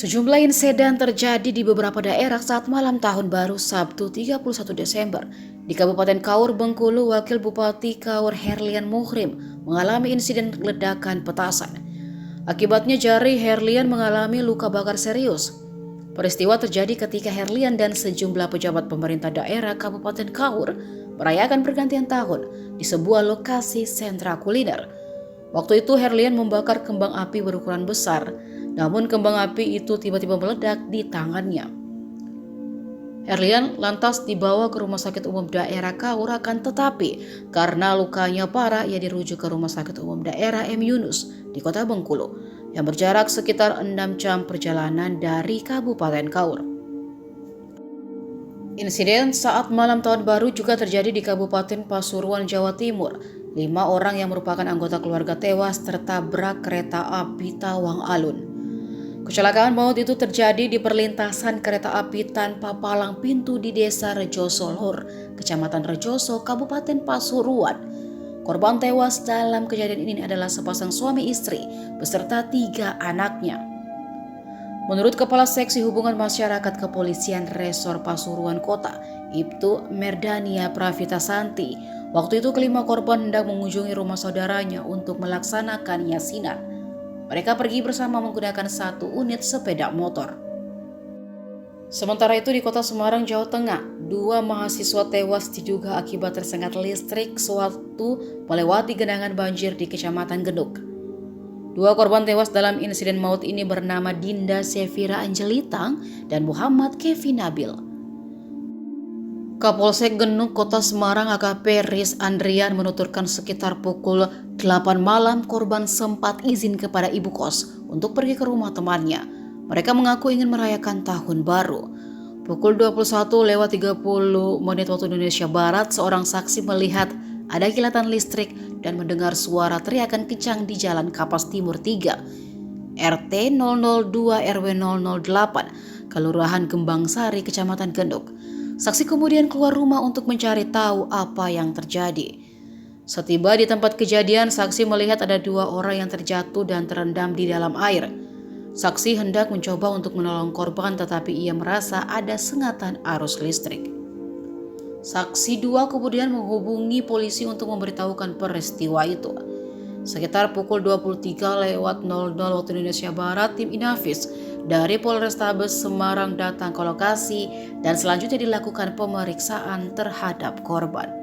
Sejumlah insiden terjadi di beberapa daerah saat malam tahun baru Sabtu 31 Desember. Di Kabupaten Kaur, Bengkulu, Wakil Bupati Kaur Herlian Muhrim mengalami insiden ledakan petasan. Akibatnya jari Herlian mengalami luka bakar serius. Peristiwa terjadi ketika Herlian dan sejumlah pejabat pemerintah daerah Kabupaten Kaur merayakan pergantian tahun di sebuah lokasi sentra kuliner. Waktu itu Herlian membakar kembang api berukuran besar, namun kembang api itu tiba-tiba meledak di tangannya. Herlian lantas dibawa ke Rumah Sakit Umum Daerah Kaur, akan tetapi karena lukanya parah ia dirujuk ke Rumah Sakit Umum Daerah M. Yunus di Kota Bengkulu yang berjarak sekitar 6 jam perjalanan dari Kabupaten Kaur. Insiden saat malam tahun baru juga terjadi di Kabupaten Pasuruan, Jawa Timur. 5 orang yang merupakan anggota keluarga tewas tertabrak kereta api Tawang Alun. Kecelakaan maut itu terjadi di perlintasan kereta api tanpa palang pintu di Desa Rejoso Lor, Kecamatan Rejoso, Kabupaten Pasuruan. Korban tewas dalam kejadian ini adalah sepasang suami istri beserta 3 anaknya. Menurut Kepala Seksi Hubungan Masyarakat Kepolisian Resor Pasuruan Kota, Ibtu Merdania Pravita Santi, waktu itu kelima korban hendak mengunjungi rumah saudaranya untuk melaksanakan yasinan. Mereka pergi bersama menggunakan 1 unit sepeda motor. Sementara itu di Kota Semarang, Jawa Tengah, 2 mahasiswa tewas diduga akibat tersengat listrik sewaktu melewati genangan banjir di Kecamatan Genuk. 2 korban tewas dalam insiden maut ini bernama Dinda Sevira Angelitang dan Muhammad Kevin Nabil. Kapolsek Genuk Kota Semarang AKP Riz Andrian menuturkan sekitar pukul 8 malam korban sempat izin kepada ibu kos untuk pergi ke rumah temannya. Mereka mengaku ingin merayakan tahun baru. Pukul 21:30 waktu Indonesia Barat, seorang saksi melihat ada kilatan listrik dan mendengar suara teriakan kencang di Jalan Kapas Timur 3, RT 002 RW 008, Kelurahan Gembang Sari, Kecamatan Genuk. Saksi kemudian keluar rumah untuk mencari tahu apa yang terjadi. Setiba di tempat kejadian, saksi melihat ada 2 orang yang terjatuh dan terendam di dalam air. Saksi hendak mencoba untuk menolong korban, tetapi ia merasa ada sengatan arus listrik. Saksi 2 kemudian menghubungi polisi untuk memberitahukan peristiwa itu. Sekitar pukul 23:00 waktu Indonesia Barat, tim Inafis dari Polrestabes Semarang datang ke lokasi dan selanjutnya dilakukan pemeriksaan terhadap korban.